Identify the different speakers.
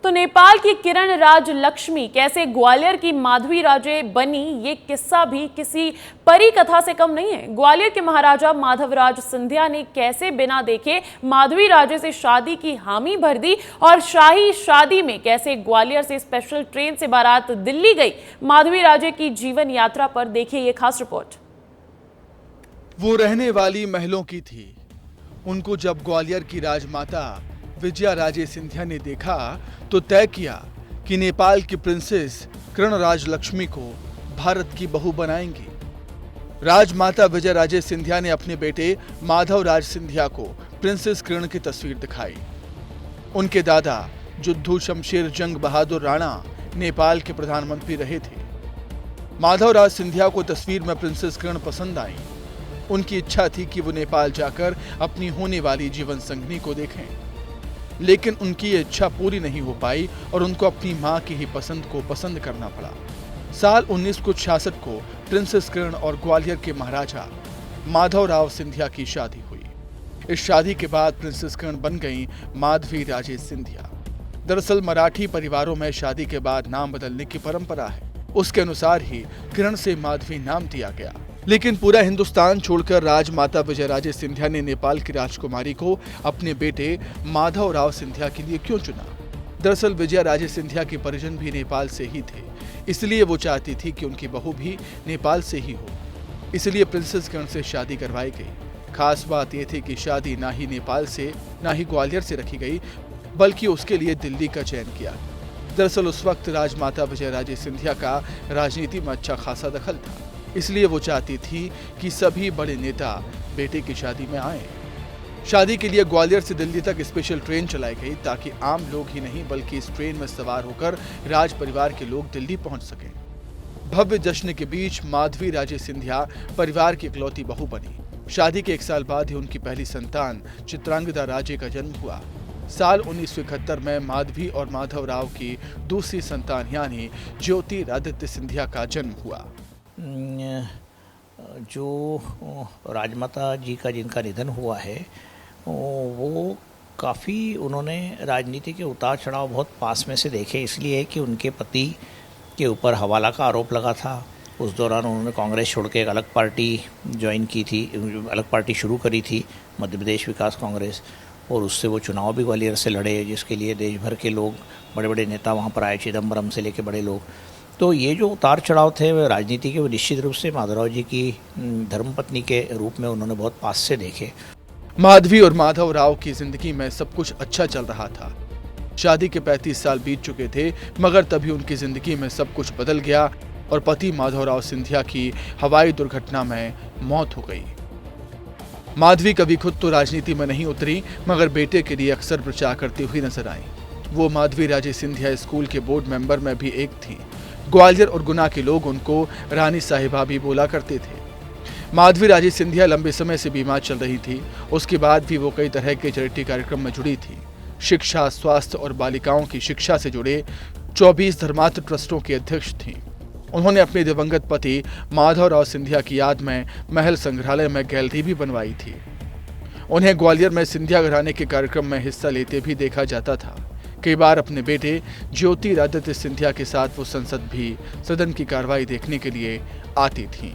Speaker 1: तो नेपाल की किरण राज लक्ष्मी कैसे ग्वालियर की माधवी राजे बनी, ये किस्सा भी किसी परी कथा से कम नहीं है। ग्वालियर के महाराजा माधवराज सिंधिया ने कैसे बिना देखे माधवी राजे से शादी की हामी भर दी और शाही शादी में कैसे ग्वालियर से स्पेशल ट्रेन से बारात दिल्ली गई। माधवी राजे की जीवन यात्रा पर देखिए ये खास रिपोर्ट।
Speaker 2: वो रहने वाली महलों की थी। उनको जब ग्वालियर की राजमाता विजया राजे सिंधिया ने देखा तो तय किया कि नेपाल की प्रिंसेस किरण राज लक्ष्मी को भारत की बहू बनाएंगी। राजमाता विजया राजे सिंधिया ने अपने बेटे माधव राज सिंधिया को प्रिंसेस किरण की तस्वीर दिखाई। उनके दादा जुद्धू शमशेर जंग बहादुर राणा नेपाल के प्रधानमंत्री रहे थे। माधव राज सिंधिया को तस्वीर में प्रिंसेस किरण पसंद आई। उनकी इच्छा थी कि वो नेपाल जाकर अपनी होने वाली जीवन संगिनी को देखें, लेकिन उनकी ये इच्छा पूरी नहीं हो पाई और उनको अपनी मां की ही पसंद को पसंद करना पड़ा। साल 1966 को प्रिंसेस किरण और ग्वालियर के महाराजा माधव राव सिंधिया की शादी हुई। इस शादी के बाद प्रिंसेस किरण बन गई माधवी राजे सिंधिया। दरअसल मराठी परिवारों में शादी के बाद नाम बदलने की परंपरा है। उसके अनुसार ही किरण से माधवी नाम दिया गया। लेकिन पूरा हिंदुस्तान छोड़कर राजमाता विजया राजे सिंधिया ने नेपाल की राजकुमारी को अपने बेटे माधव राव सिंधिया के लिए क्यों चुना? दरअसल विजया राजे सिंधिया के परिजन भी नेपाल से ही थे, इसलिए वो चाहती थी कि उनकी बहू भी नेपाल से ही हो। इसलिए प्रिंसेस किरण से शादी करवाई गई। खास बात यह थी कि शादी ना ही नेपाल से ना ही ग्वालियर से रखी गई, बल्कि उसके लिए दिल्ली का चयन किया। दरअसल उस वक्त राजमाता विजया राजे सिंधिया का राजनीति में अच्छा खासा दखल था, इसलिए वो चाहती थी कि सभी बड़े नेता बेटे की शादी में आए। शादी के लिए ग्वालियर से दिल्ली तक स्पेशल ट्रेन चलाई गई ताकि आम लोग ही नहीं बल्कि इस ट्रेन में सवार होकर राज परिवार के लोग दिल्ली पहुंच सकें। भव्य जश्न के बीच माधवी राजे सिंधिया परिवार की इकलौती बहू बनी। शादी के 1 साल बाद ही उनकी पहली संतान चित्रांगदा राजे का जन्म हुआ। साल 1971 में माधवी और माधव राव की दूसरी संतान यानी ज्योतिरादित्य सिंधिया का जन्म हुआ।
Speaker 3: जो राजमाता जी का जिनका निधन हुआ है वो काफ़ी उन्होंने राजनीति के उतार चढ़ाव बहुत पास में से देखे, इसलिए कि उनके पति के ऊपर हवाला का आरोप लगा था। उस दौरान उन्होंने कांग्रेस छोड़ के एक अलग पार्टी ज्वाइन की थी, अलग पार्टी शुरू करी थी, मध्य प्रदेश विकास कांग्रेस, और उससे वो चुनाव भी ग्वालियर से लड़े, जिसके लिए देश भर के लोग, बड़े बड़े नेता वहाँ पर आए, चिदम्बरम से लेके बड़े लोग। तो ये जो उतार चढ़ाव थे वे राजनीति के, वो निश्चित रूप से माधवराव जी की धर्मपत्नी के रूप में उन्होंने बहुत पास से देखे।
Speaker 2: माधवी और माधव राव की जिंदगी में सब कुछ अच्छा चल रहा था। शादी के 35 साल बीत चुके थे, मगर तभी उनकी जिंदगी में सब कुछ बदल गया और पति माधव राव सिंधिया की हवाई दुर्घटना में मौत हो गई। माधवी कभी खुद तो राजनीति में नहीं उतरी, मगर बेटे के लिए अक्सर प्रचार करती हुई नजर आई। वो माधवी राजे सिंधिया स्कूल के बोर्ड मेंबर में भी एक थी। ग्वालियर और गुना के लोग उनको रानी साहिबा भी बोला करते थे। माधवी राजे सिंधिया लंबे समय से बीमार चल रही थी। उसके बाद भी वो कई तरह के चैरिटी कार्यक्रम में जुड़ी थी। शिक्षा, स्वास्थ्य और बालिकाओं की शिक्षा से जुड़े 24 धर्मार्थ ट्रस्टों की अध्यक्ष थीं। उन्होंने अपने दिवंगत पति माधव राव सिंधिया की याद में महल संग्रहालय में गैलरी भी बनवाई थी। उन्हें ग्वालियर में सिंधिया घराने के कार्यक्रम में हिस्सा लेते भी देखा जाता था। कई बार अपने बेटे ज्योतिरादित्य सिंधिया के साथ वो संसद भी सदन की कार्रवाई देखने के लिए आती थीं।